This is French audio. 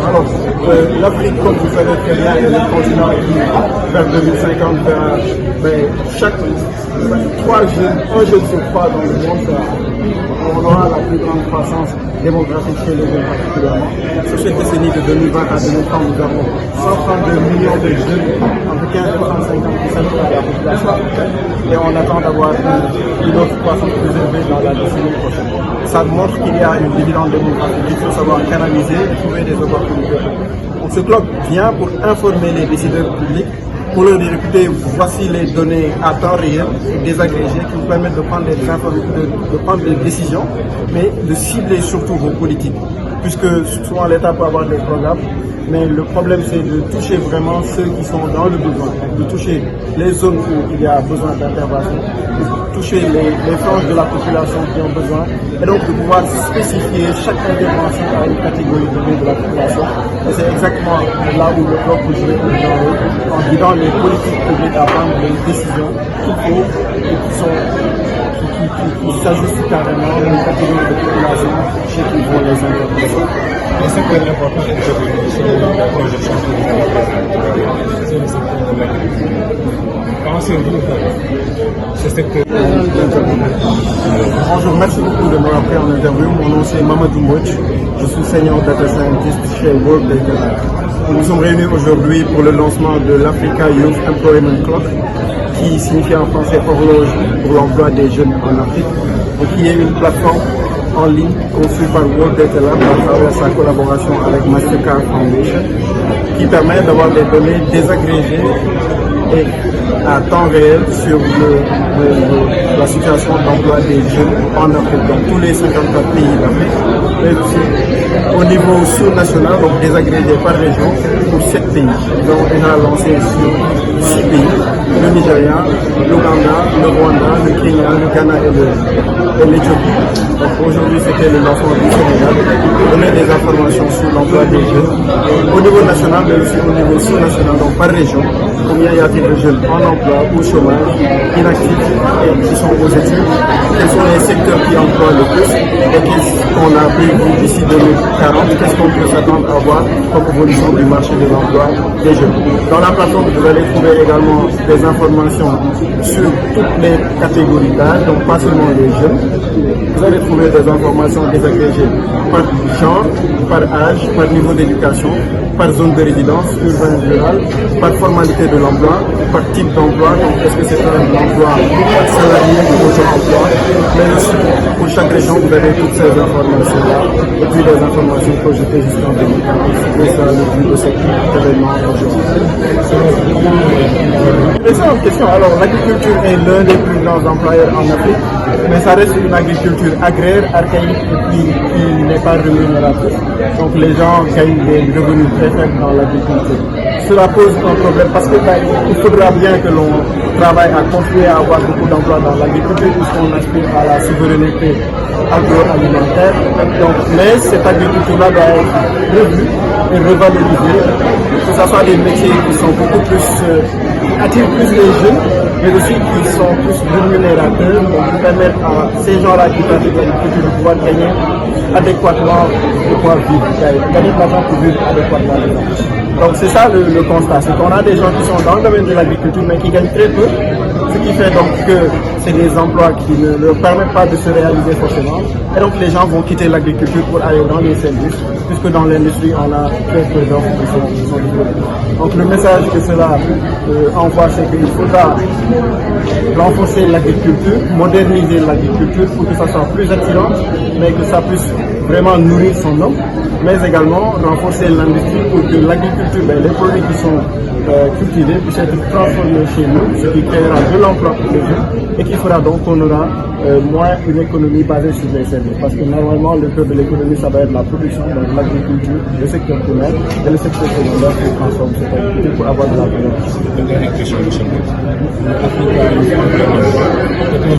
Alors, l'Afrique, comme vous savez très bien, est le continent qui, vers 2050, un jeune sur trois dans le monde, on aura la plus grande croissance démographique chez les jeunes particulièrement. Sur cette décennie de 2020 à 2030, nous avons 132 millions de jeunes, entre 15 et 35 ans qui s'ajoutent à la population et on attend d'avoir une autre croissance plus élevée dans la décennie prochaine. Ça montre qu'il y a une dividende démographique, il faut savoir canaliser et trouver des opportunités. Donc ce colloque vient pour informer les décideurs publics, pour leur dire, écoutez, voici les données à temps réel, désagrégées, qui vous permettent de prendre des décisions, mais de cibler surtout vos politiques. Puisque souvent l'État peut avoir des programmes, mais le problème c'est de toucher vraiment ceux qui sont dans le besoin, de toucher les zones où il y a besoin d'intervention, de toucher les franges de la population qui ont besoin, et donc de pouvoir spécifier chaque intervention à une catégorie de la population. Et c'est exactement là où le bloc peut jouer en guidant les politiques publiques à prendre les décisions qu'il faut et qui s'ajustent carrément à une catégorie de population chez qui vont les interventions. Le secteur important est la projection c'est le secteur de l'agriculture. Pensez-vous ce secteur? Bonjour, merci beaucoup de m'avoir pris en interview. Mon nom c'est Mamadou Mbodj. Je suis senior data scientist chez World Data Lab. Nous sommes réunis aujourd'hui pour le lancement de l'Africa Youth Employment Clock, qui signifie en français horloge pour l'emploi des jeunes en Afrique, et qui est une plateforme en ligne conçue par World Data Lab à travers sa collaboration avec Mastercard Foundation, qui permet d'avoir des données désagrégées et à temps réel sur la situation d'emploi des jeunes en Afrique, dans tous les 54 pays d'Afrique, mais aussi au niveau sous-national, donc désagrégé par région, pour 7 pays. Nous avons déjà lancé sur 6 pays, le Nigeria, l'Ouganda, le Rwanda, le Kenya, le Ghana et l'Éthiopie. Donc aujourd'hui c'était le lancement du Sénégal, donner des informations sur l'emploi des jeunes au niveau national, mais aussi au niveau sous-national, donc par région. Combien y a-t-il de jeunes en emploi, au chômage, inactifs et qui sont aux études? Quels sont les secteurs qui emploient le plus? Et qu'est-ce qu'on a prévu d'ici 2040? Qu'est-ce qu'on peut s'attendre à voir comme évolution du marché de l'emploi des jeunes? Dans la plateforme, vous allez trouver également des informations sur toutes les catégories d'âge, donc pas seulement les jeunes. Vous allez trouver des informations désagrégées par genre, par âge, par niveau d'éducation, par zone de résidence, urbain, rural, par formalité de l'emploi, par type d'emploi, donc est-ce que c'est un emploi salarié ou auto-emploi, mais aussi pour chaque région vous avez toutes ces informations-là, et puis les informations projetées jusqu'en 2040. C'est ça le but de cet événement aujourd'hui. Excellente question. Alors l'agriculture est l'un des plus grands employeurs en Afrique, mais ça reste une agriculture agraire, archaïque et puis qui n'est pas rémunératrice. Donc les gens gagnent des revenus très faibles dans l'agriculture. Cela pose un problème parce que il faudra bien que l'on travaille à continuer à avoir beaucoup d'emplois dans l'agriculture puisqu'on aspire à la souveraineté agroalimentaire. Donc, mais cette agriculture-là doit être revue et revalorisée, que ce soit des métiers qui sont beaucoup plus, qui attirent plus les jeunes, mais aussi qui sont plus rémunérateurs, donc qui permettent à ces gens-là qui pratiquent l'agriculture de pouvoir gagner adéquatement, de pouvoir vivre, gagner de l'argent pour vivre adéquatement. Donc c'est ça le constat, c'est qu'on a des gens qui sont dans le domaine de l'agriculture mais qui gagnent très peu, ce qui fait donc que c'est des emplois qui ne leur permettent pas de se réaliser forcément. Et donc les gens vont quitter l'agriculture pour aller dans les services, puisque dans l'industrie on a très peu d'offres qui sont développées. Donc le message que cela envoie, c'est qu'il faudra renforcer l'agriculture, moderniser l'agriculture pour que ça soit plus attirant, mais que ça puisse vraiment nourrir son homme, mais également renforcer l'industrie pour que l'agriculture, les produits qui sont cultivés puissent être transformés chez nous, ce qui créera de l'emploi pour les jeunes et qui fera donc qu'on aura moins une économie basée sur les services. Parce que normalement, le cœur de l'économie, ça va être la production, donc l'agriculture, le secteur primaire et le secteur secondaire qui transforme cette activité pour avoir de la valeur.